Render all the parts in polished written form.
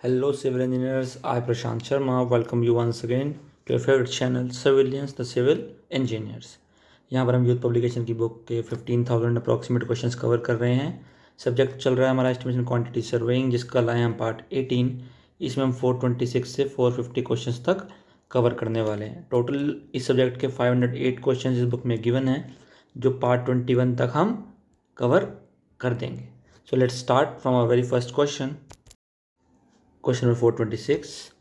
Hello, civil engineers. I Prashant Sharma. Welcome you once again to your favorite channel, Civilians, the Civil Engineers. यहाँ पर हम youth publication की book के 15,000 approximate questions cover कर रहे हैं। सब्जेक्ट चल रहा है हमारा एस्टिमेशन क्वांटिटी सर्वेइंग, जिसका लाए हम पार्ट 18। इसमें हम 426 से 450 क्वेश्चंस तक कवर करने वाले हैं। टोटल इस सब्जेक्ट के 508 क्वेश्चंस इस बुक में गिवन है, जो पार्ट 21 तक हम कवर कर देंगे। So let's start from our very first question. Question number 426,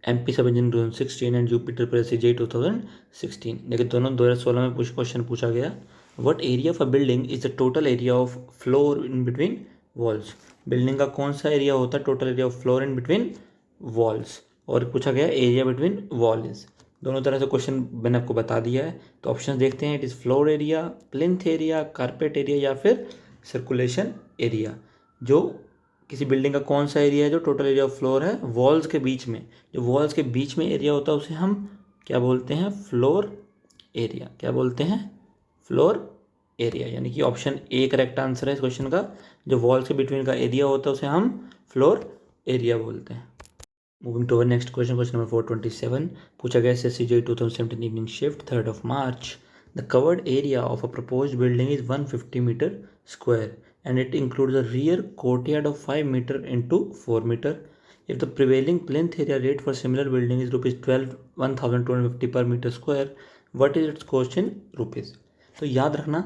MP sub engine 2016 and Jupiter presidency 2016। देखिए दोनों 2016 में कुछ क्वेश्चन पूछा गया। What area of a building is the total area of floor in between walls. Building का कौन सा area होता है total area of floor in between walls, और पूछा गया एरिया बिटवीन वॉल इज। दोनों तरह से क्वेश्चन मैंने आपको बता दिया है। तो ऑप्शन देखते हैं। It is floor area, plinth area, carpet area या फिर सर्कुलेशन एरिया। जो किसी बिल्डिंग का कौन सा एरिया है जो टोटल एरिया ऑफ फ्लोर है वॉल्स के बीच में, जो वॉल्स के बीच में एरिया होता है उसे हम क्या बोलते हैं, फ्लोर एरिया। क्या बोलते हैं, फ्लोर एरिया। यानी कि ऑप्शन ए करेक्ट आंसर है इस क्वेश्चन का। जो वॉल्स के बिटवीन का एरिया होता है उसे हम फ्लोर एरिया बोलते हैं। Moving to our next question, question number 427 पूछा गया SSC JEE 2017 evening shift 3rd of March। The covered area of a proposed building is 150 metre square and it includes a rear courtyard of 5 meter into 4 meter. If the prevailing plinth area rate for similar building is rupees 12,250 per meter square, what is its cost in rupees? तो याद रखना,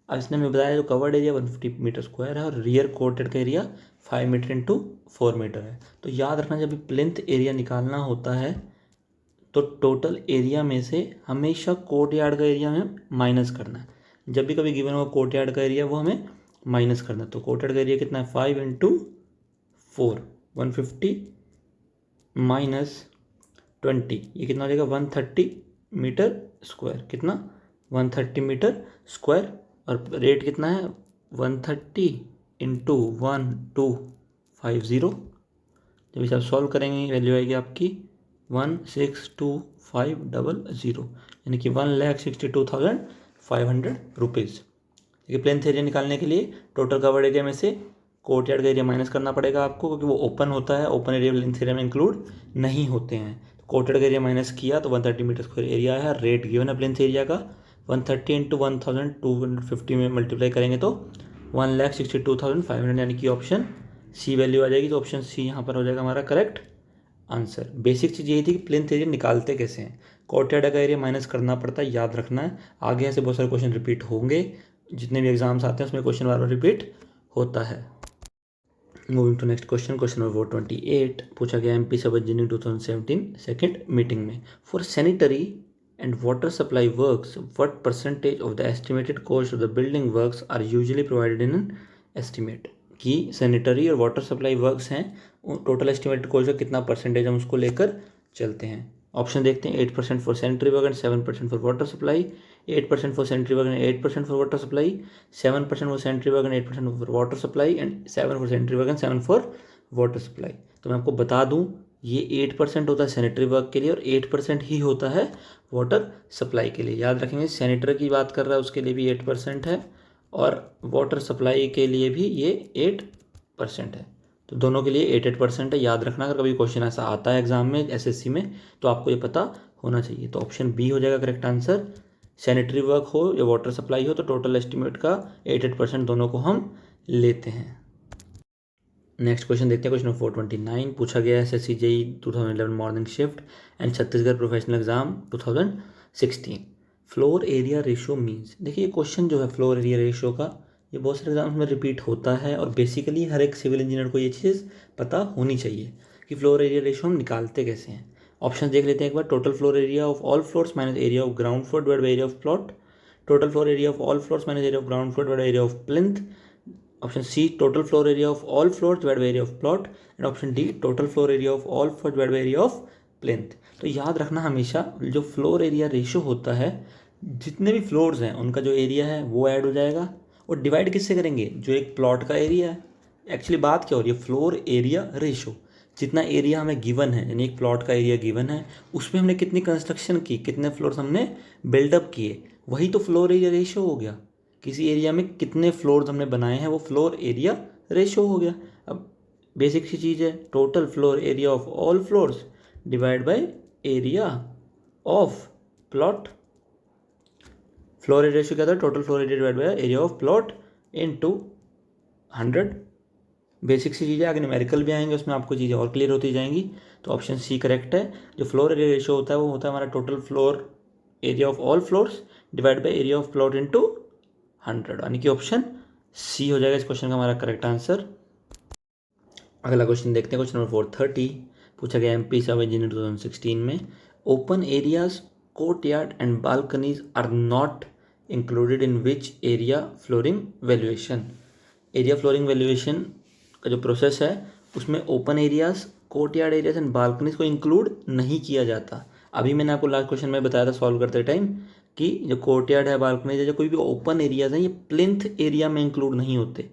अब इसने हमें बताया जो covered area 150 metre square है और रियर कोर्टेड का एरिया 5 मीटर इंटू 4 मीटर है। तो याद रखना जब प्लिंथ एरिया निकालना होता है तो टोटल एरिया में से हमेशा कोर्ट यार्ड का एरिया हमें माइनस करना है। जब भी कभी गिवन होगा कोर्ट यार्ड का एरिया वो हमें माइनस करना। तो कोर्टेड का एरिया कितना है, 5 इंटू 4, 150 माइनस 20, ये कितना हो जाएगा 130 मीटर स्क्वायर। कितना, 130 मीटर स्क्वायर। और रेट कितना है 130 इंटू 1250। जब इसे आप सॉल्व करेंगे वैल्यू आएगी आपकी 162,500, यानी कि 1,62,500 रुपीज़। देखिए प्लेन एरिया निकालने के लिए टोटल कवर्ड एरिया में से कोर्टयार्ड का एरिया माइनस करना पड़ेगा आपको, क्योंकि वो ओपन होता है। ओपन एरिया प्लेन एरिया में इंक्लूड नहीं होते हैं। तो कोर्टयार्ड का एरिया माइनस किया तो 130 मीटर स्क्वायर एरिया है। रेट गिवन है प्लेन एरिया का 130 इंटू 1,250 में मल्टीप्लाई करेंगे तो 1,62,500, यानी कि ऑप्शन सी वैल्यू आ जाएगी। तो ऑप्शन सी यहाँ पर हो जाएगा हमारा करेक्ट आंसर। बेसिक चीज़ यही थी कि प्लेन एरिया निकालते कैसे हैं। कोर्टयार्ड का एरिया माइनस करना पड़ता है, याद रखना है। आगे ऐसे बहुत सारे क्वेश्चन रिपीट होंगे, जितने भी एग्जाम्स आते हैं उसमें क्वेश्चन बार बार रिपीट होता है। Moving to next question, question number 428 पूछा गया MP sub engineering 2017 second meeting में। For sanitary and water supply works what percentage of the estimated cost of the building works are usually provided in an estimate. कि sanitary और water supply works हैं, total estimated cost का कितना percentage हम उसको लेकर चलते हैं। ऑप्शन देखते हैं। 8% for sanitary work and 7% for water supply, 8% for sanitary work and 8% for water supply, 7% for sanitary work and 8% for water supply, and 7 for sanitary work and 7 for water supply. तो मैं आपको बता दूं ये 8% होता है सैनिटरी वर्क के लिए और 8% ही होता है वाटर सप्लाई के लिए। याद रखेंगे सैनिटरी की बात कर रहा है उसके लिए भी 8% है और वाटर सप्लाई के लिए भी ये 8% है। तो दोनों के लिए 8% है। याद रखना, अगर कभी क्वेश्चन ऐसा आता है एग्जाम में SSC में तो आपको ये पता होना चाहिए। तो ऑप्शन बी हो जाएगा करेक्ट आंसर। सैनिटरी वर्क हो या वाटर सप्लाई हो तो टोटल एस्टिमेट का 8% दोनों को हम लेते हैं। नेक्स्ट क्वेश्चन देखते हैं। क्वेश्चन 429 पूछा गया है SSC JEE 2011 morning shift and Chhattisgarh professional exam 2016। Floor area ratio means. देखिए ये क्वेश्चन जो है फ्लोर एरिया रेशियो का, ये बहुत सारे एग्जाम्स में रिपीट होता है और बेसिकली हर एक सिविल इंजीनियर को ये चीज़ पता होनी चाहिए कि फ्लोर एरिया रेशियो हम निकालते कैसे हैं। ऑप्शन देख लेते हैं एक बार। Total floor area of all floors minus area of ground floor divide by area of plot, total floor area of all floors minus area of ground floor divide by area of plinth, option C total floor area of all floors divide by area of plot, and option D total floor area of all floors divide by area of plinth. तो याद रखना हमेशा जो floor area ratio होता है, जितने भी floors हैं उनका जो एरिया है वो ऐड हो जाएगा और डिवाइड किससे करेंगे, जो एक प्लॉट का एरिया है। एक्चुअली बात क्या हो रही है, फ्लोर एरिया रेशो। जितना एरिया हमें गिवन है, यानी एक प्लॉट का एरिया गिवन है, उसमें हमने कितनी कंस्ट्रक्शन की, कितने फ्लोर्स हमने बिल्डअप किए, वही तो फ्लोर एरिया रेशो हो गया। किसी एरिया में कितने फ्लोर्स हमने बनाए हैं वो फ्लोर एरिया रेशो हो गया। अब बेसिक सी चीज़ है, total floor area of all floors divide by area of plot. Floor area ratio क्या था, total floor area divide by area of plot into 100। Basic सी चीज़ें, आगे न्यूमेरिकल भी आएंगे उसमें आपको चीज़ें और क्लियर होती जाएंगी। तो ऑप्शन सी करेक्ट है। जो फ्लोर एरिया रेशियो होता है वो होता है हमारा total floor area of all floors divide by area of plot into 100, यानी कि ऑप्शन सी हो जाएगा इस क्वेश्चन का हमारा करेक्ट आंसर। अगला क्वेश्चन देखते हैं, क्वेश्चन नंबर 430 पूछा गया एमपी सब इंजीनियर 2016 में, open areas courtyard and balconies are not included in which area flooring valuation. Area flooring valuation का जो प्रोसेस है उसमें open areas, courtyard areas and balconies को इंक्लूड नहीं किया जाता। अभी मैंने आपको लास्ट क्वेश्चन में बताया था सॉल्व करते टाइम कि जो कोर्ट यार्ड है, बालकनीज है, जो कोई भी ओपन एरियाज हैं, ये प्लिंथ एरिया में इंक्लूड नहीं होते,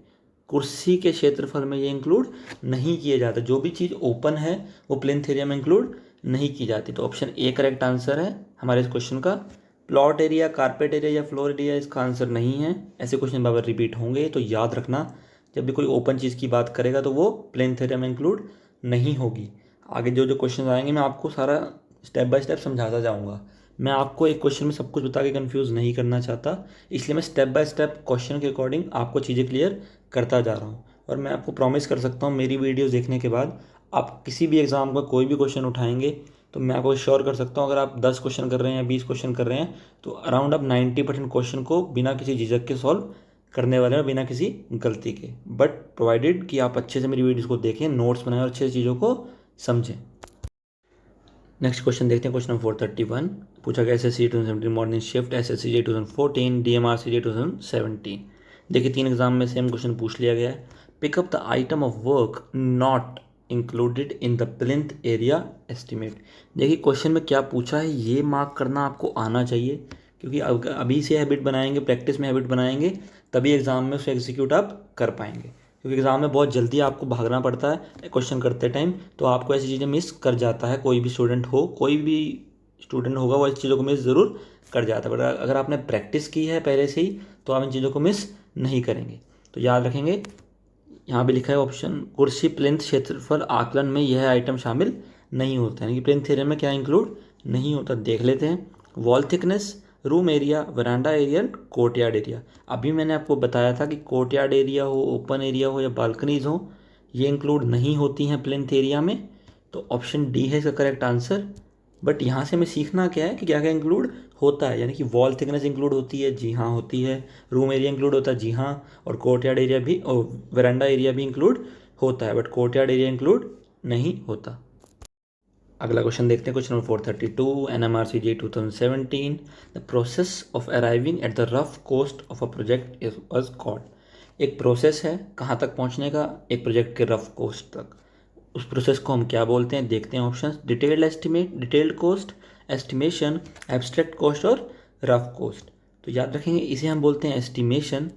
कुर्सी के क्षेत्रफल में ये इंक्लूड नहीं किए जाते। जो भी चीज़ ओपन है वो प्लिंथ एरिया में इंक्लूड नहीं की जाती। तो ऑप्शन ए करेक्ट आंसर है हमारे इस क्वेश्चन का। प्लॉट एरिया, कारपेट एरिया या फ्लोर एरिया इसका आंसर नहीं है। ऐसे क्वेश्चन बार बार रिपीट होंगे, तो याद रखना जब भी कोई ओपन चीज़ की बात करेगा तो वो प्लेन एरिया में इंक्लूड नहीं होगी। आगे जो जो क्वेश्चन आएंगे मैं आपको सारा स्टेप बाय स्टेप समझाता जाऊँगा। मैं आपको एक क्वेश्चन में सब कुछ बता के कंफ्यूज नहीं करना चाहता, इसलिए मैं स्टेप बाय स्टेप क्वेश्चन के अकॉर्डिंग आपको चीज़ें क्लियर करता जा रहा हूँ। और मैं आपको प्रॉमिस कर सकता हूँ मेरी वीडियोस देखने के बाद आप किसी भी एग्ज़ाम का कोई भी क्वेश्चन उठाएंगे तो मैं आपको श्योर कर सकता हूँ, अगर आप 10 क्वेश्चन कर रहे हैं या 20 क्वेश्चन कर रहे हैं तो अराउंड आप 90% क्वेश्चन को बिना किसी झिझक के सॉल्व करने वाले हैं, बिना किसी गलती के। बट प्रोवाइडेड कि आप अच्छे से मेरी वीडियोस को देखें, नोट्स बनाएं और अच्छे से चीज़ों को समझें। नेक्स्ट क्वेश्चन देखते हैं, क्वेश्चन नंबर 431 पूछा गया SSC 2017 morning shift, SSC 2014, DMRC 2017। देखिए 3 एग्जाम में सेम क्वेश्चन पूछ लिया गया है। Pick up the item of work not included in the plinth area estimate. देखिए क्वेश्चन में क्या पूछा है ये मार्क करना आपको आना चाहिए, क्योंकि अभी से हैबिट बनाएंगे, प्रैक्टिस में हैबिट बनाएंगे, तभी एग्ज़ाम में उसे एग्जीक्यूट आप कर पाएंगे। क्योंकि एग्ज़ाम में बहुत जल्दी आपको भागना पड़ता है क्वेश्चन करते टाइम, तो आपको ऐसी चीज़ें मिस कर जाता है। कोई भी स्टूडेंट होगा वो इस चीज़ों को मिस ज़रूर कर जाता है, बट अगर आपने प्रैक्टिस की है पहले से ही तो आप इन चीज़ों को मिस नहीं करेंगे। तो याद रखेंगे, यहाँ भी लिखा है ऑप्शन, कुर्सी प्लिंथ क्षेत्रफल आकलन में यह आइटम शामिल नहीं होता है, यानी कि प्लिंथ थ्योरम में क्या इंक्लूड नहीं होता। देख लेते हैं, वॉल थिकनेस, रूम एरिया, वरांडा एरिया, कोर्टयार्ड एरिया। अभी मैंने आपको बताया था कि कोर्टयार्ड एरिया हो, ओपन एरिया हो या बालकनीज हो, ये इंक्लूड नहीं होती हैं प्लिंथ एरिया में। तो ऑप्शन डी है इसका करेक्ट आंसर। बट यहाँ से हमें सीखना क्या है कि क्या क्या इंक्लूड होता है, यानी कि वॉल थिकनेस इंक्लूड होती है, जी हाँ होती है। रूम एरिया इंक्लूड होता है, जी हाँ। और कोर्टयार्ड एरिया भी और वरांडा एरिया भी इंक्लूड होता है, बट कोर्टयार्ड एरिया इंक्लूड नहीं होता। अगला क्वेश्चन देखते हैं, question number 432 NMRCG 2017, the process of arriving at the rough cost of a project is was called. एक प्रोसेस है कहाँ तक पहुँचने का, एक प्रोजेक्ट के रफ कोस्ट तक, उस प्रोसेस को हम क्या बोलते हैं। देखते हैं option, detailed estimate, detailed cost, estimation, abstract cost और रफ कॉस्ट। तो याद रखेंगे इसे हम बोलते हैं एस्टिमेशन,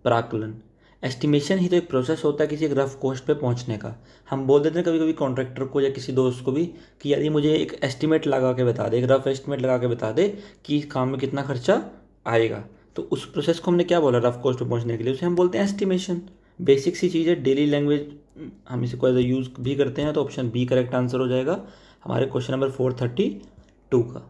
प्राकलन। एस्टिमेशन ही तो एक प्रोसेस होता है किसी एक रफ कॉस्ट पे पहुंचने का। हम बोल देते हैं कभी कभी कॉन्ट्रैक्टर को या किसी दोस्त को भी कि यार ये मुझे एक एस्टिमेट लगा के बता दे, एक रफ एस्टिमेट लगा के बता दे कि इस काम में कितना खर्चा आएगा। तो उस प्रोसेस को हमने क्या बोला रफ कॉस्ट पे पहुंचने के लिए, उसे हम बोलते हैं एस्टिमेशन। बेसिक सी चीज़ है, डेली लैंग्वेज हम इसे को एज यूज़ भी करते हैं। तो ऑप्शन बी करेक्ट आंसर हो जाएगा हमारे क्वेश्चन नंबर 432 का।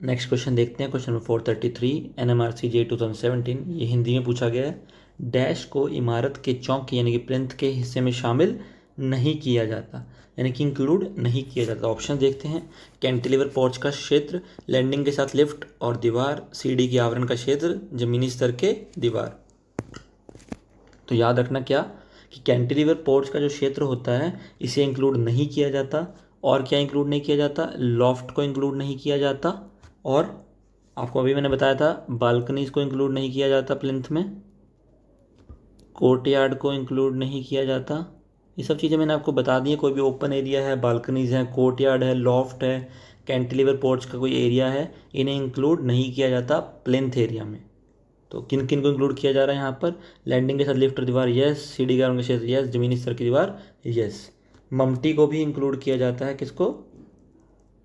नेक्स्ट क्वेश्चन देखते हैं, क्वेश्चन नंबर 433 एनएमआरसीजी 2017, ये हिंदी में पूछा गया है। डैश को इमारत के चौकी यानी कि प्लिंथ के हिस्से में शामिल नहीं किया जाता, यानी कि इंक्लूड नहीं किया जाता। ऑप्शन देखते हैं, कैंटिलीवर पोर्च का क्षेत्र, लैंडिंग के साथ लिफ्ट और दीवार, सीढ़ी के आवरण का क्षेत्र, जमीनी स्तर के दीवार। तो याद रखना क्या कि कैंटिलीवर पोर्च का जो क्षेत्र होता है इसे इंक्लूड नहीं किया जाता। और क्या इंक्लूड नहीं किया जाता, लॉफ्ट को इंक्लूड नहीं किया जाता, और आपको अभी मैंने बताया था बालकनीज को इंक्लूड नहीं किया जाता प्लिंथ में, कोर्टयार्ड को इंक्लूड नहीं किया जाता। ये सब चीज़ें मैंने आपको बता दी हैं। कोई भी ओपन एरिया है, बालकनीज है, कोर्टयार्ड है, लॉफ्ट है, कैंटिलीवर पोर्च का कोई एरिया है, इन्हें इंक्लूड नहीं किया जाता प्लिंथ एरिया में। तो किन किन को इंक्लूड किया जा रहा है यहाँ पर, लैंडिंग के साथ लिफ्ट और दीवार यस, सीढ़ी का क्षेत्र यस, जमीनी स्तर की दीवार यस। ममटी को भी इंक्लूड किया जाता है, किसको,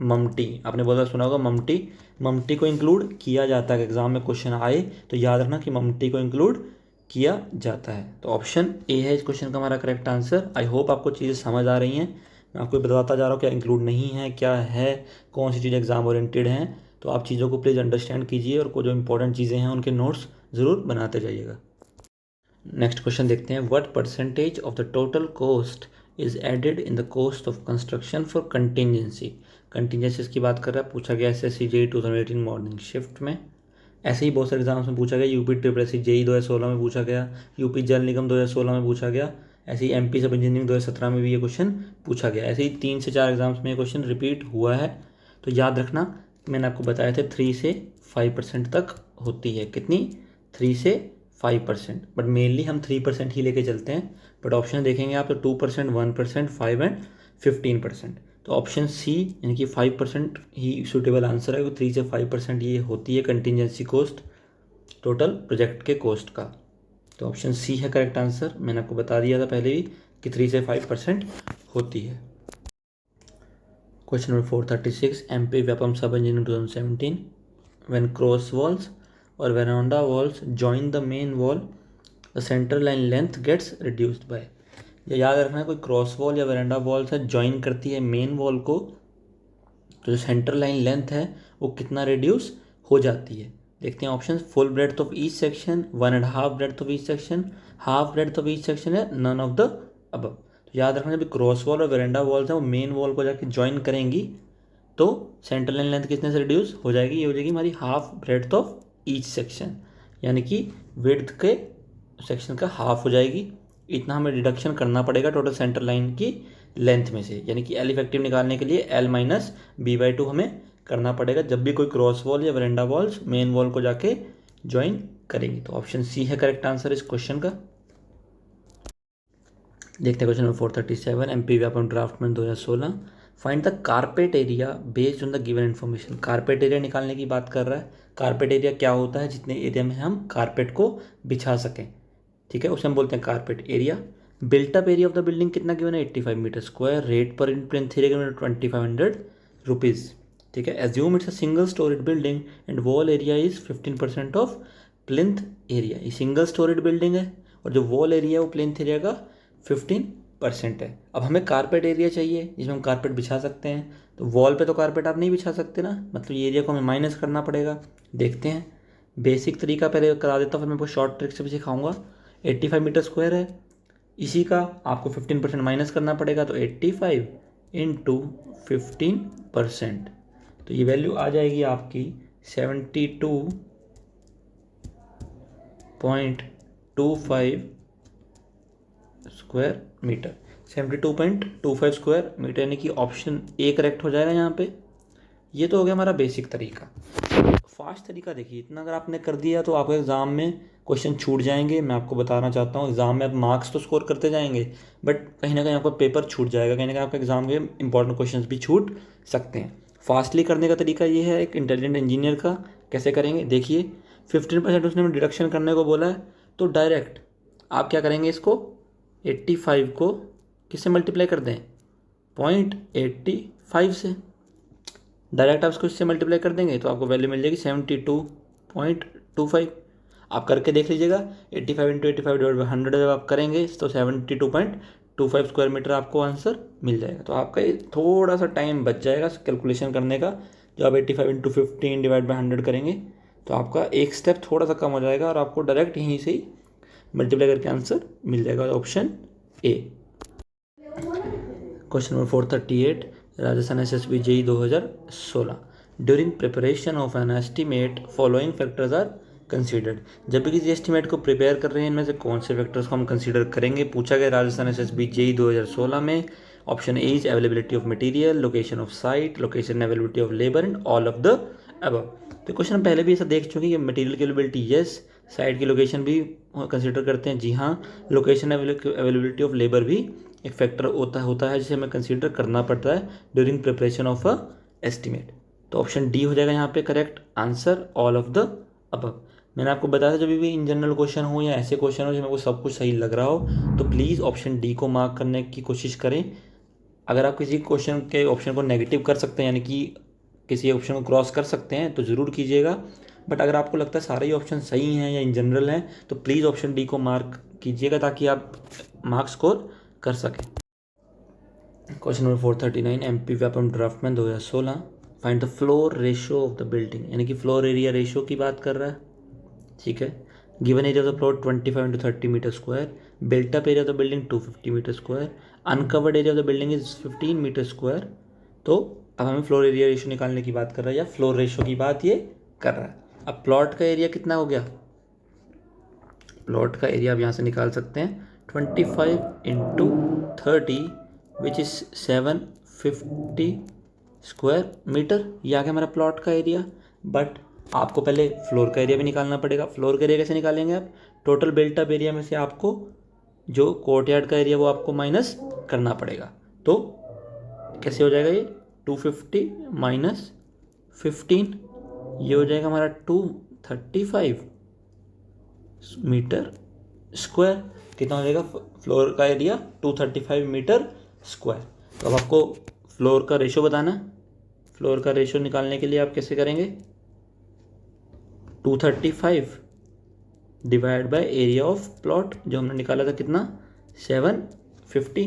ममटी, आपने बोला सुना होगा ममटी, ममटी को इंक्लूड किया जाता है। एग्जाम में क्वेश्चन आए तो याद रखना कि ममटी को इंक्लूड किया जाता है। तो ऑप्शन ए है इस क्वेश्चन का हमारा करेक्ट आंसर। आई होप आपको चीज़ें समझ आ रही हैं। मैं आपको बताता जा रहा हूँ क्या इंक्लूड नहीं है, क्या है, कौन सी चीज़ एग्जाम ओरिएंटेड हैं। तो आप चीज़ों को प्लीज़ अंडरस्टैंड कीजिए और जो इंपॉर्टेंट चीज़ें हैं उनके नोट्स ज़रूर बनाते जाइएगा। नेक्स्ट क्वेश्चन देखते हैं। What percentage of the total cost is added in the cost of construction for contingency. Contingencies की बात कर रहा है, पूछा गया SSC JEE 2018 मॉर्निंग शिफ्ट में। ऐसे ही बहुत सारे एग्जाम्स में पूछा गया। यूपी SSC JEE 2016 में पूछा गया, यूपी जल निगम 2016 में पूछा गया, ऐसे ही MP सब इंजीनियरिंग 2017 में भी ये क्वेश्चन पूछा गया। ऐसे ही 3 से 4 एग्जाम्स में ये क्वेश्चन रिपीट हुआ है। तो याद रखना, मैंने आपको बताया था 3 से 5% तक होती है। कितनी? 3 से 5%, बट मेनली हम 3% ही लेके चलते हैं। बट ऑप्शन देखेंगे आप तो 2%, 1%, 5 एंड 15%। तो ऑप्शन सी यानी कि 5% ही सूटेबल आंसर है। 3 से 5% ये होती है कंटिजेंसी कॉस्ट टोटल प्रोजेक्ट के कॉस्ट का। तो ऑप्शन सी है करेक्ट आंसर। मैंने आपको बता दिया था पहले भी कि 3 से 5% होती है। क्वेश्चन नंबर 436, MP व्यापम सब engineering 2017, when cross walls or veranda walls join the main wall, the center line length gets reduced by। ये याद रखना है, कोई क्रॉस वॉल या वेरांडा वॉल से ज्वाइन करती है मेन वॉल को, तो जो सेंटर लाइन लेंथ है वो कितना रिड्यूस हो जाती है। देखते हैं option. Full breadth of each section, 1.5 breadth of each section, half breadth of each section है, नन ऑफ द अबव। तो याद रखना, जब क्रॉस वॉल और वेरांडा वॉल्स है वो मेन वॉल को जाके ज्वाइन करेंगी तो सेंटर लाइन लेंथ कितने से रिड्यूस हो जाएगी? ये हो जाएगी हमारी half breadth of each section, यानी कि विड्थ के सेक्शन का हाफ हो जाएगी। इतना हमें डिडक्शन करना पड़ेगा टोटल सेंटर लाइन की लेंथ में से, यानी कि L इफेक्टिव निकालने के लिए L माइनस B/2 हमें करना पड़ेगा जब भी कोई क्रॉस वॉल या वेरेंडा वॉल्स मेन वॉल को जाके ज्वाइन करेंगी। तो ऑप्शन सी है करेक्ट आंसर इस क्वेश्चन का। देखते हैं question number 437, MP Vyapam draftsman 2016, find the carpet area based on the given information. Carpet area निकालने की बात कर रहा है। कारपेट एरिया क्या होता है? जितने एरिया में हम कारपेट को बिछा सकें, ठीक है, उसे हम बोलते हैं carpet area. Built up area of the building कितना गिवन है? 85 मीटर स्क्वायर। रेट पर प्लिंथ एरिया गिवन 2500 रुपीज़, ठीक है। Assume it's a single storeyed building and wall area is 15% of plinth area. ये सिंगल स्टोरेड बिल्डिंग है और जो wall area है वो प्लिंथ एरिया का 15% है। अब हमें कारपेट एरिया चाहिए जिसमें हम कारपेट बिछा सकते हैं। तो वॉल पे तो कारपेट आप नहीं बिछा सकते ना, मतलब ये एरिया को हमें माइनस करना पड़ेगा। देखते हैं, बेसिक तरीका पहले करा देता हूँ, फिर मैं आपको शॉर्ट ट्रिक से भी सिखाऊंगा। 85 मीटर स्क्वायर है, इसी का आपको 15% माइनस करना पड़ेगा। तो 85 इंटू 15%, तो ये वैल्यू आ जाएगी आपकी 72.25 स्क्वायर मीटर। 72.25 स्क्वायर मीटर, यानी कि ऑप्शन ए करेक्ट हो जाएगा यहाँ पे। ये तो हो गया हमारा बेसिक तरीका। फास्ट तरीका देखिए, इतना अगर आपने कर दिया तो आपके एग्ज़ाम में क्वेश्चन छूट जाएंगे। मैं आपको बताना चाहता हूँ, एग्ज़ाम में आप मार्क्स तो स्कोर करते जाएंगे बट कहीं ना कहीं आपका पेपर छूट जाएगा, कहीं ना कहीं आपका एग्ज़ाम के इंपॉर्टेंट क्वेश्चन भी छूट सकते हैं। फास्टली करने का तरीका ये है एक इंटेलिजेंट इंजीनियर का। कैसे करेंगे देखिए, 15% उसने डिडक्शन करने को बोला है, तो डायरेक्ट आप क्या करेंगे, इसको 85 को किससे मल्टीप्लाई कर दें? 0.85 से। डायरेक्ट आप इसको इससे मल्टीप्लाई कर देंगे तो आपको वैल्यू मिल जाएगी 72.25। आप करके देख लीजिएगा। 85 इंटू 85 डिवाइड बाई 100 जब आप करेंगे तो 72.25 स्क्वायर मीटर आपको आंसर मिल जाएगा। तो आपका ये थोड़ा सा टाइम बच जाएगा कैलकुलेशन करने का। जब आप 85 इंटू 15 डिवाइड बाई 100 करेंगे तो आपका एक स्टेप थोड़ा सा कम हो जाएगा और आपको डायरेक्ट यहीं से ही मल्टीप्लाई करके आंसर मिल जाएगा, option A. Question number 438, Rajasthan SSB JEE 2016, during preparation of an estimate following factors are considered. जब भी किसी एस्टीमेट को प्रिपेयर कर रहे हैं, इनमें से कौन से फैक्टर्स को हम कंसीडर करेंगे, पूछा गया राजस्थान SSB JEE 2016 में। Option A is availability of material, location of site, location availability of labour and all of the above. तो क्वेश्चन हम पहले भी ऐसा देख चुके हैं कि मटेरियल की अवेलेबिलिटी यस, साइट की लोकेशन भी कंसीडर करते हैं जी हाँ, लोकेशन अवेलेबिलिटी ऑफ लेबर भी एक फैक्टर होता है जिसे हमें कंसीडर करना पड़ता है during preparation of a estimate. तो ऑप्शन डी हो जाएगा यहाँ पे correct answer, all of the above. मैंने आपको बताया था जब भी इन जनरल क्वेश्चन हो या ऐसे क्वेश्चन हो जिसमें को सब कुछ सही लग रहा हो तो प्लीज़ ऑप्शन डी को मार्क करने की कोशिश करें। अगर आप किसी क्वेश्चन के ऑप्शन को नेगेटिव कर सकते हैं, यानी कि किसी ऑप्शन को क्रॉस कर सकते हैं, तो ज़रूर कीजिएगा। बट अगर आपको लगता है सारे ही ऑप्शन सही हैं या इन जनरल हैं तो प्लीज़ ऑप्शन डी को मार्क कीजिएगा ताकि आप मार्क्स स्कोर कर सकें। Question number 439 MP Vyapam draftsman 2016, find the floor ratio of the building, यानी कि फ्लोर एरिया रेशियो की बात कर रहा है। ठीक है, given area of the plot 25 into 30 metre square, built up area of the building 250 metre square, uncovered area of the building is 15 metre square. तो अब हमें फ्लोर एरिया रेशियो निकालने की बात कर रहा है या फ्लोर रेशियो की बात ये कर रहा है। अब प्लॉट का एरिया कितना हो गया, प्लॉट का एरिया आप यहाँ से निकाल सकते हैं 25 into 30 which is 750 square metre, ये आ गया हमारा प्लॉट का एरिया। बट आपको पहले फ्लोर का एरिया भी निकालना पड़ेगा। फ्लोर का एरिया कैसे निकालेंगे आप, टोटल बिल्टअप एरिया में से आपको जो कोर्टयार्ड का एरिया वो आपको माइनस करना पड़ेगा। तो कैसे हो जाएगा ये 250 माइनस 15, ये हो जाएगा हमारा 235 मीटर स्क्वायर। कितना हो जाएगा फ्लोर का एरिया 235 मीटर स्क्वायर। तो अब आपको फ्लोर का रेशो बताना है। फ्लोर का रेशो निकालने के लिए आप कैसे करेंगे, 235 divide by area of plot जो हमने निकाला था कितना 750।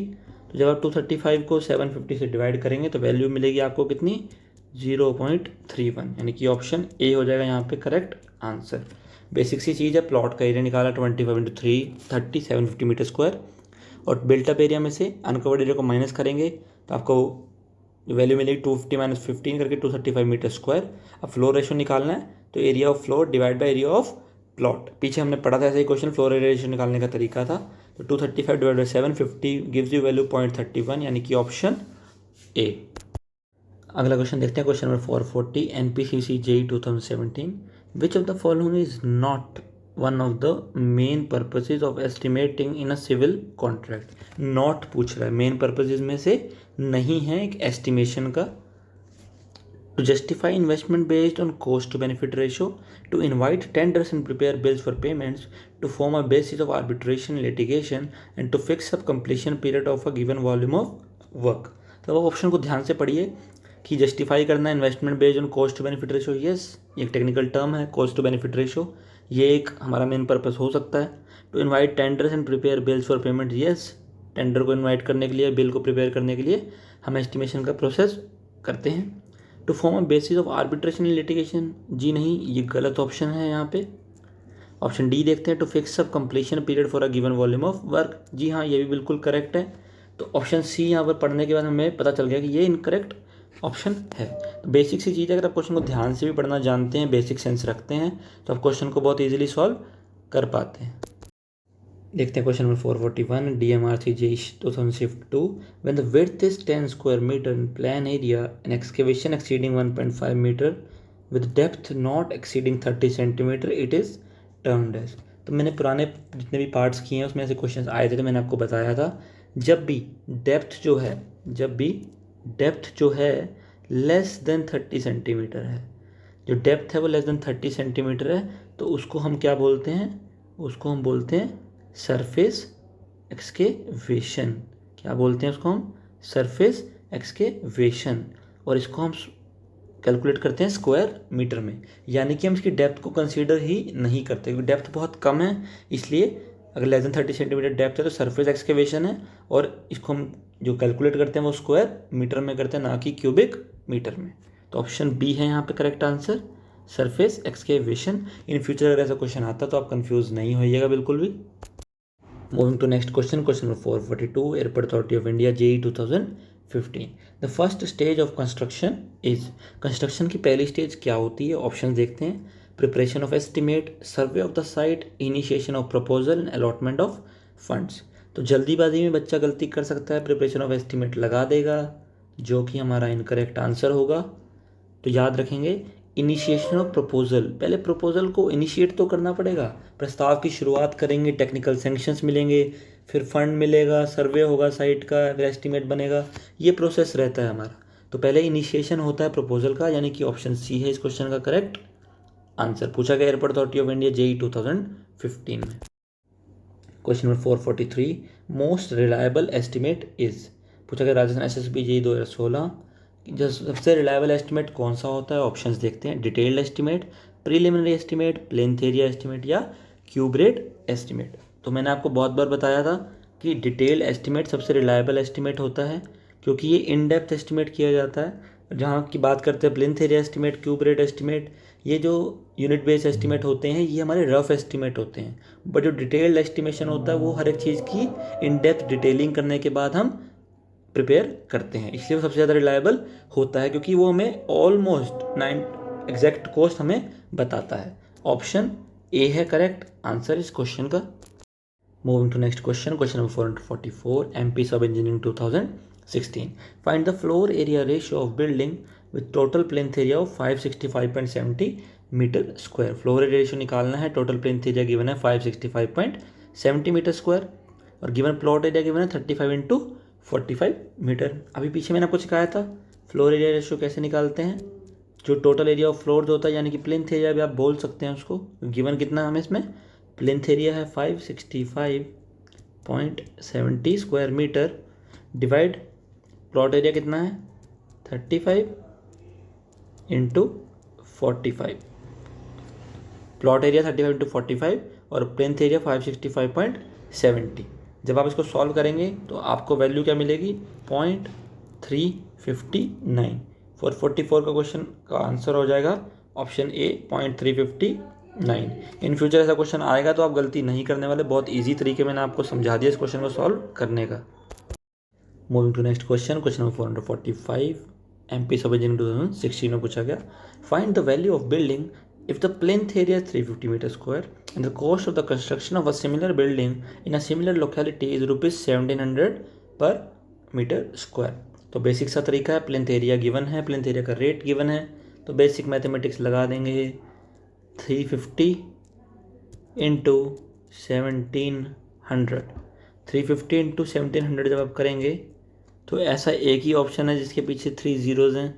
तो जब आप 235 को 750 से डिवाइड करेंगे तो वैल्यू मिलेगी आपको कितनी 0.31, यानी कि ऑप्शन ए हो जाएगा यहाँ पे करेक्ट आंसर। बेसिक सी चीज़ है, प्लॉट का एरिया निकाला 25 into 330 750 मीटर स्क्वायर, और बिल्टअप एरिया में से अनकवर्ड एरिया को माइनस करेंगे तो आपको वैल्यू मिलेगी 250 माइनस 15 करके 235 मीटर स्क्वायर। अब फ्लोर रेशो निकालना है तो area of floor divide by area of plot, पीछे हमने पढ़ा था ऐसे ही क्वेश्चन, फ्लोर एरिया रेशो निकालने का तरीका था। तो 235 divide by 750 gives you value 0.31, यानी कि ऑप्शन ए। अगला क्वेश्चन देखते हैं, question number 440 NPCC JEE 2017, which of the following is not one of the main purposes of estimating in a civil contract. Not पूछ रहा है, मेन पर्पसेज में से नहीं है एक एस्टिमेशन का। To justify investment based on cost to benefit ratio, to invite tenders and prepare bills for payments, to form a basis of arbitration litigation and to fix up completion period of a given volume of work. तो अब option को ध्यान से पढ़िए कि justify करना है investment based on cost to benefit ratio, yes ये एक टेक्निकल टर्म है कॉस्ट टू बेनिफिट रेशो, ये एक हमारा मेन पर्पस हो सकता है। To invite tenders and prepare bills for payment, yes tender को इनवाइट करने के लिए, बिल को प्रिपेयर करने के लिए हम एस्टिमेशन का प्रोसेस करते हैं। To form a basis of arbitration in litigation, जी नहीं ये गलत ऑप्शन है यहाँ पे। ऑप्शन डी देखते हैं, to fix up completion period for a given volume of work, जी हाँ ये भी बिल्कुल करेक्ट है। तो ऑप्शन सी यहाँ पर पढ़ने के बाद हमें पता चल गया कि ये इनकरेक्ट ऑप्शन है। तो बेसिक सी चीज़ है, अगर आप क्वेश्चन को ध्यान से भी पढ़ना जानते हैं, बेसिक सेंस रखते हैं, तो आप क्वेश्चन को बहुत इजीली सॉल्व कर पाते हैं। देखते हैं question number 441 DMR3 JEE 2002, when the width is 10 square metre in plan area an excavation exceeding 1.5 metre with depth not exceeding 30 centimetre it is termed as. तो मैंने पुराने जितने भी पार्ट्स किए हैं उसमें ऐसे क्वेश्चन आए थे, तो मैंने आपको बताया था जब भी डेप्थ जो है लेस देन 30 सेंटीमीटर है, जो डेप्थ है वो लेस देन 30 सेंटीमीटर है, तो उसको हम क्या बोलते हैं, उसको हम बोलते हैं सरफेस एक्सकेवेशन। क्या बोलते हैं उसको हम, सरफेस एक्सकेवेशन। और इसको हम कैलकुलेट करते हैं स्क्वायर मीटर में, यानी कि हम इसकी डेप्थ को कंसीडर ही नहीं करते क्योंकि डेप्थ बहुत कम है, इसलिए अगर लेस देन 30 सेंटीमीटर डेप्थ है तो सरफेस एक्सकेवेशन है, और इसको हम जो कैलकुलेट करते हैं वो स्क्वायर मीटर में करते हैं, ना कि क्यूबिक मीटर में। तो ऑप्शन बी है यहाँ पे correct answer, surface excavation. In future अगर ऐसा क्वेश्चन आता तो आप कंफ्यूज नहीं होइएगा बिल्कुल भी। Moving to next question, question number 442 airport authority of India JEE 2015, the first stage of construction is. Construction की पहली स्टेज क्या होती है, ऑप्शन देखते हैं। Preparation of estimate, survey of the site, initiation of proposal and allotment of funds. तो जल्दीबाजी में बच्चा गलती कर सकता है, प्रिपरेशन ऑफ एस्टिमेट लगा देगा जो कि हमारा इनकरेक्ट आंसर होगा। तो याद रखेंगे इनिशिएशन ऑफ प्रपोजल, पहले प्रपोजल को इनिशिएट तो करना पड़ेगा, प्रस्ताव की शुरुआत करेंगे, टेक्निकल सैंक्शंस मिलेंगे, फिर फंड मिलेगा, सर्वे होगा साइट का, फिर एस्टिमेट बनेगा, ये प्रोसेस रहता है हमारा। तो पहले इनिशिएशन होता है प्रपोजल का, यानी कि ऑप्शन सी है इस क्वेश्चन का करेक्ट आंसर। पूछा गया airport authority of India JEE 2015 में। Question number 443 most reliable estimate is. पूछा गया राजस्थान SSB JEE 2016, जो सबसे रिलायबल एस्टिमेट कौन सा होता है, ऑप्शंस देखते हैं। Detailed estimate, preliminary estimate, plinth area estimate या क्यूब रेट एस्टिमेट। तो मैंने आपको बहुत बार बताया था कि डिटेल एस्टिमेट सबसे रिलायबल एस्टिमेट होता है, क्योंकि ये इन डेप्थ एस्टिमेट किया जाता है। जहाँ की बात करते हैं plinth area estimate, cube rate estimate, ये जो यूनिट बेस्ड एस्टिमेट होते हैं ये हमारे रफ एस्टिमेट होते हैं। बट जो डिटेल्ड एस्टिमेशन होता है वो हर एक चीज़ की इन डेप्थ डिटेलिंग करने के बाद हम प्रिपेयर करते हैं, इसलिए वो सबसे ज़्यादा रिलायबल होता है, क्योंकि वो हमें ऑलमोस्ट 9 एग्जैक्ट कॉस्ट हमें बताता है। ऑप्शन ए है करेक्ट आंसर इस क्वेश्चन का। Moving to next question, question number 444, MP sub engineering 2016। Find the floor area ratio of building with total plinth area of 565.70 metre square. Floor area ratio निकालना है, total plinth area given है 565.70 metre square और given plot area given है 35 × 45 metre. अभी पीछे मैंने आपको सिखाया था फ्लोर एरिया रेशियो कैसे निकालते हैं। जो टोटल एरिया ऑफ फ्लोर जो होता है यानी कि प्लेन्थ एरिया भी आप बोल सकते हैं उसको। गिवन कितना हमें इसमें प्लेन्थ एरिया है 565.70 square metre divide plot area कितना है 35 × 45। प्लॉट एरिया 35 × 45 और प्लेन्थ एरिया 565.70। जब आप इसको सॉल्व करेंगे तो आपको वैल्यू क्या मिलेगी 0.359। 444 का क्वेश्चन का आंसर हो जाएगा ऑप्शन ए 0.359। इन फ्यूचर ऐसा क्वेश्चन आएगा तो आप गलती नहीं करने वाले, बहुत इजी तरीके मैंने आपको समझा दिया इस क्वेश्चन को सॉल्व करने का। Moving to next question, question number 445, MP sub engineering 2016 में पूछा गया। Find the value of building if the plinth area is 350 meter square and the cost of the construction of a similar building in a similar locality is rupees 1700 per meter square। तो basic सा तरीका है, plinth area given है, plinth area का rate given है, तो basic mathematics लगा देंगे 350 × 1700। 350 × 1700 जब आप करेंगे तो ऐसा एक ही ऑप्शन है जिसके पीछे 3 zeros हैं,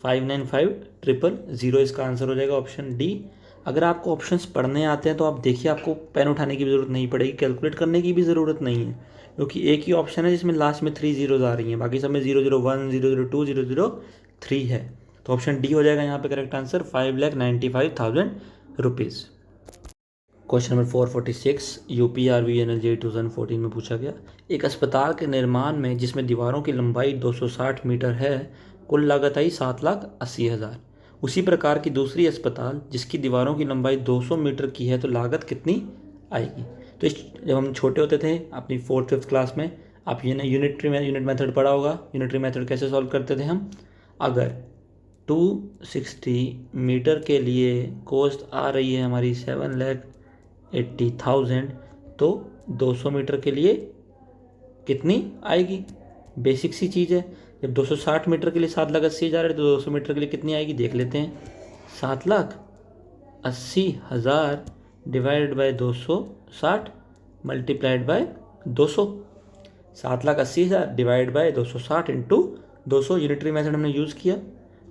595,000। इसका आंसर हो जाएगा ऑप्शन डी। अगर आपको ऑप्शंस पढ़ने आते हैं तो आप देखिए आपको पेन उठाने की भी ज़रूरत नहीं पड़ेगी, कैलकुलेट करने की भी ज़रूरत नहीं है, क्योंकि एक ही ऑप्शन है जिसमें लास्ट में 3 zeros आ रही हैं, बाकी सब में 001, 002, 003 है। तो ऑप्शन डी हो जाएगा यहाँ पे correct answer 5,95,000 rupees. Question number 446 यूपीआरवी एनएलजे 2014 में पूछा गया। एक अस्पताल के निर्माण में जिसमें दीवारों की लंबाई 260 मीटर है कुल लागत आई 7,80,000। उसी प्रकार की दूसरी अस्पताल जिसकी दीवारों की लंबाई 200 मीटर की है तो लागत कितनी आएगी। तो जब हम छोटे होते थे अपनी 4th-5th क्लास में, आप ये यूनिट मेथड पढ़ा होगा। यूनिटरी मेथड कैसे सॉल्व करते थे हम, अगर 260 मीटर के लिए कॉस्ट आ रही है हमारी 7,80,000 तो 200 मीटर के लिए कितनी आएगी। बेसिक सी चीज़ है, जब 260 मीटर के लिए 7,80,000 है तो 200 मीटर के लिए कितनी आएगी देख लेते हैं। 7,80,000 divided by 260 multiplied by 200। 7,80,000 divide by 260 into 200 unitary method हमने यूज़ किया।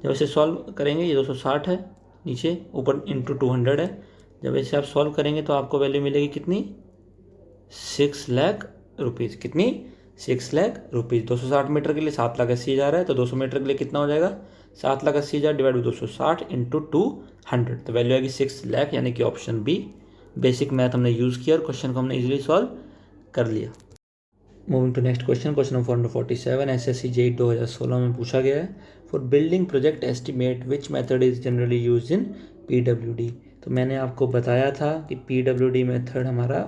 जब इसे सॉल्व करेंगे ये 260 है नीचे, ऊपर इंटू 200 है। जब इसे आप सॉल्व करेंगे तो आपको वैल्यू मिलेगी कितनी 6 लाख रुपीज़। कितनी 6 लाख रुपीज़। 260 मीटर के लिए 7,80,000 है तो 200 मीटर के लिए कितना हो जाएगा 7,80,000 डिवाइड बाई 260 इंटू 200, तो वैल्यू आएगी 6 लाख, यानी कि ऑप्शन बी। बेसिक मैथ हमने यूज़ किया और क्वेश्चन को हमने इजीली सॉल्व कर लिया। Moving to next question, question number 447 SSC JE 2016 में पूछा गया है। For building project estimate which method is generally use in PWD. तो मैंने आपको बताया था कि पीडब्ल्यूडी मेथड हमारा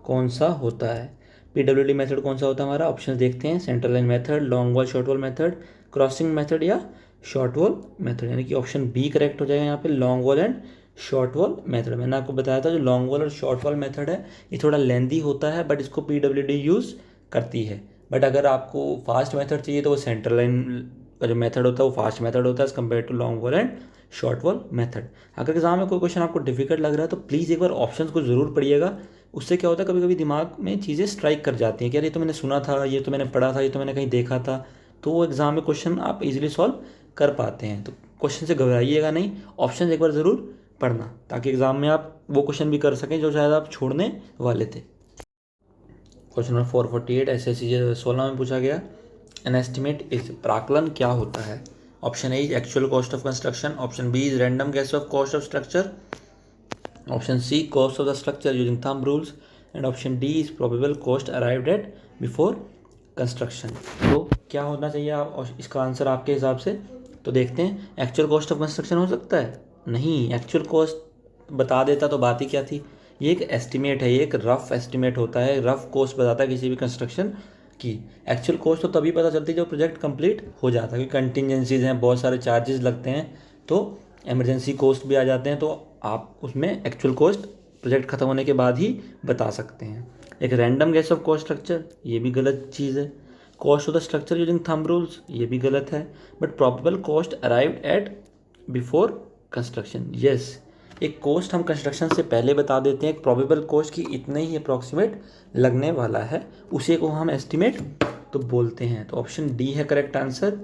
कौन सा होता है। पीडब्ल्यूडी मेथड कौन सा होता है हमारा, ऑप्शन देखते हैं। Central line method, long wall short wall method, crossing method या शॉर्ट वॉल मेथड, यानी कि ऑप्शन बी करेक्ट हो जाएगा यहाँ पे, long wall and short wall method. मैंने आपको बताया था जो लॉन्ग वॉल और शॉर्ट वॉल मेथड है ये थोड़ा लेंदी होता है, बट इसको पीडब्ल्यूडी यूज़ करती है। बट अगर आपको फास्ट मेथड चाहिए तो वो सेंट्रल लाइन का जो मेथड होता है वो फास्ट मेथड होता है as compare to long wall and short wall method. अगर एग्जाम में कोई क्वेश्चन आपको डिफिकल्ट लग रहा है तो प्लीज़ एक बार ऑप्शंस को ज़रूर पढ़िएगा। उससे क्या होता है कभी कभी दिमाग में चीज़ें स्ट्राइक कर जाती हैं कि यार ये तो मैंने सुना था, ये तो मैंने पढ़ा था, ये तो मैंने कहीं देखा था, तो वो एग्ज़ाम में क्वेश्चन आप इजीली सॉल्व कर पाते हैं। तो क्वेश्चन से घबराइएगा नहीं, ऑप्शन एक बार ज़रूर पढ़ना ताकि एग्ज़ाम में आप वो क्वेश्चन भी कर सकें जो शायद आप छोड़ने वाले थे। क्वेश्चन नंबर 448 एसएससी 16 में पूछा गया। एन एस्टिमेट इज, प्राकलन क्या होता है। Option A is actual cost of construction, option B is random guess of cost of structure, option C cost of the structure using thumb rules, and option D is probable cost arrived at before construction. तो क्या होना चाहिए आप इसका answer आपके हिसाब से? तो देखते हैं, एक्चुअल कॉस्ट ऑफ कंस्ट्रक्शन हो सकता है? नहीं, एक्चुअल कॉस्ट बता देता तो बात ही क्या थी। ये एक एस्टिमेट है, ये एक रफ एस्टिमेट होता है, रफ कॉस्ट बताता है किसी भी कंस्ट्रक्शन की। एक्चुअल कॉस्ट तो तभी पता चलती है जब प्रोजेक्ट कंप्लीट हो जाता है, क्योंकि कंटिजेंसीज हैं, बहुत सारे चार्जेस लगते हैं, तो इमरजेंसी कॉस्ट भी आ जाते हैं, तो आप उसमें एक्चुअल कॉस्ट प्रोजेक्ट खत्म होने के बाद ही बता सकते हैं। एक random guess of cost structure, ये भी गलत चीज़ है। Cost of the structure using thumb rules, ये भी गलत है। But probable cost arrived at before construction, yes, एक कॉस्ट हम कंस्ट्रक्शन से पहले बता देते हैं, एक प्रोबेबल कॉस्ट की इतने ही अप्रॉक्सीमेट लगने वाला है, उसी को हम एस्टिमेट तो बोलते हैं। तो ऑप्शन डी है करेक्ट आंसर।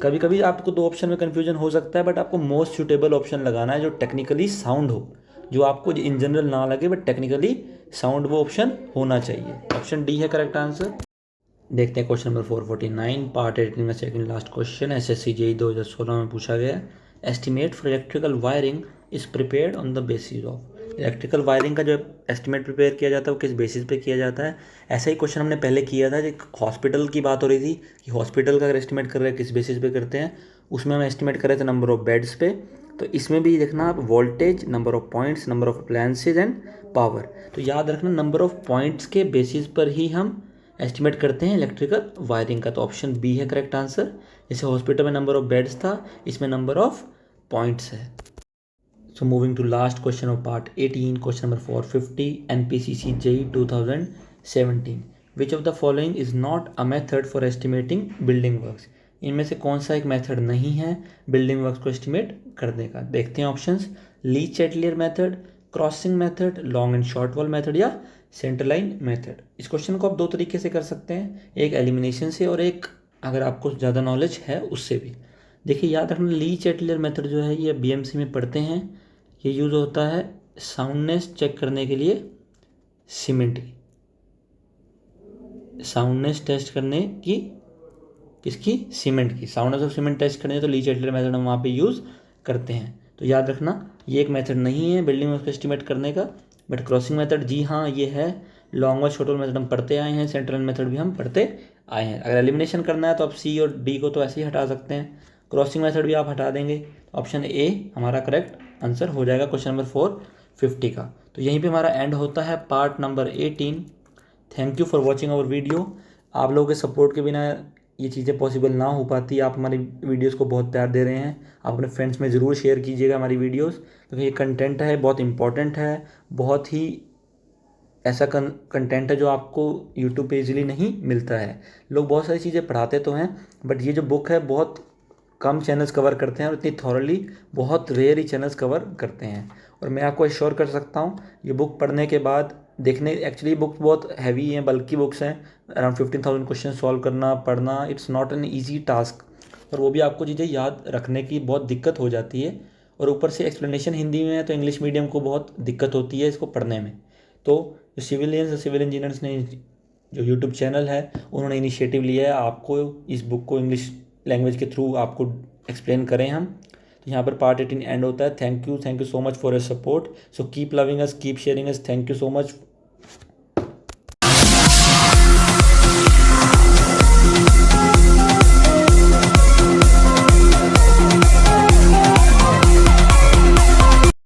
कभी कभी आपको दो ऑप्शन में कन्फ्यूजन हो सकता है, बट आपको मोस्ट सूटेबल ऑप्शन लगाना है जो टेक्निकली साउंड हो, जो आपको इन जनरल ना लगे बट टेक्निकली साउंड, वो ऑप्शन होना चाहिए। ऑप्शन डी है करेक्ट आंसर। देखते हैं क्वेश्चन नंबर 449, पार्ट 18 का second last question, SSC JEE 2016 में पूछा गया। Estimate for electrical wiring is prepared on the basis of. Electrical wiring का जो एस्टिमेट प्रिपेयर किया जाता है वो किस बेसिस पे किया जाता है? ऐसा ही क्वेश्चन हमने पहले किया था, एक हॉस्पिटल की बात हो रही थी कि हॉस्पिटल का अगर एस्टिमेट कर रहे हैं किस बेसिस पे करते हैं, उसमें हम एस्टिमेट कर रहे थे नंबर ऑफ बेड्स पे। तो इसमें भी देखना आप voltage, number of points, number of appliances and power. तो याद रखना नंबर ऑफ पॉइंट्स के बेसिस पर ही हम एस्टिमेट करते हैं इलेक्ट्रिकल वायरिंग का। तो ऑप्शन बी है करेक्ट आंसर। जैसे हॉस्पिटल में नंबर ऑफ बेड्स था, इसमें नंबर ऑफ पॉइंट्स है। So moving to last question of part 18, question number 450, NPCC JEE 2017, which of the following is not a method for estimating building works. इनमें से कौन सा एक मेथड नहीं है बिल्डिंग वर्क्स को एस्टिमेट करने का? देखते हैं options, Lee Chatelier method, crossing method, long and short wall method या सेंटर लाइन मेथड। इस क्वेश्चन को आप दो तरीके से कर सकते हैं, एक एलिमिनेशन से और एक अगर आपको ज़्यादा नॉलेज है उससे भी। देखिए याद रखना, ली चैटलियर मेथड जो है ये बीएमसी में पढ़ते हैं, ये यूज़ होता है साउंडनेस चेक करने के लिए सीमेंट की, साउंडनेस टेस्ट करने की, किसकी? सीमेंट की। साउंडनेस ऑफ सीमेंट टेस्ट करने तो ली चैटलियर मेथड हम वहाँ पे यूज़ करते हैं। तो याद रखना ये एक मेथड नहीं है बिल्डिंग वर्क एस्टिमेट करने का, बट क्रॉसिंग मेथड जी हाँ ये है। लॉन्ग और शॉर्ट वॉल मेथड हम पढ़ते आए हैं, सेंट्रल मेथड भी हम पढ़ते आए हैं। अगर एलिमिनेशन करना है तो आप सी और डी को तो ऐसे ही हटा सकते हैं, क्रॉसिंग मेथड भी आप हटा देंगे। ऑप्शन ए हमारा करेक्ट आंसर हो जाएगा क्वेश्चन नंबर 450 का। तो यहीं पे हमारा एंड होता है part number 18। Thank you for watching our video. आप लोगों के सपोर्ट के बिना ये चीज़ें पॉसिबल ना हो पाती। आप हमारी वीडियोस को बहुत प्यार दे रहे हैं, आप अपने फ्रेंड्स में ज़रूर शेयर कीजिएगा हमारी वीडियोस, क्योंकि ये कंटेंट है बहुत इंपॉर्टेंट है, बहुत ही ऐसा कंटेंट है जो आपको यूट्यूब पे इजीली नहीं मिलता है। लोग बहुत सारी चीज़ें पढ़ाते तो हैं, बट ये जो बुक है बहुत कम चैनल्स कवर करते हैं और इतनी थॉरली बहुत रेयर ही चैनल्स कवर करते हैं। और मैं आपको एश्योर कर सकता हूँ ये बुक पढ़ने के बाद देखने, एक्चुअली बुक बहुत हैवी हैं, बल्कि बुक्स हैं, अराउंड 15,000 क्वेश्चन सॉल्व करना पढ़ना, it's not an easy task. और वो भी आपको चीज़ें याद रखने की बहुत दिक्कत हो जाती है, और ऊपर से एक्सप्लेनेशन हिंदी में है तो इंग्लिश मीडियम को बहुत दिक्कत होती है इसको पढ़ने में। तो जो सिविल इंजीनियर्स ने जो यूट्यूब चैनल है उन्होंने इनिशिएटिव लिया है आपको इस बुक को इंग्लिश लैंग्वेज के थ्रू आपको एक्सप्लेन करें हम। तो यहाँ पर पार्ट 18 एंड होता है। Thank you so much for your support. So keep loving us, keep sharing us. Thank you so much.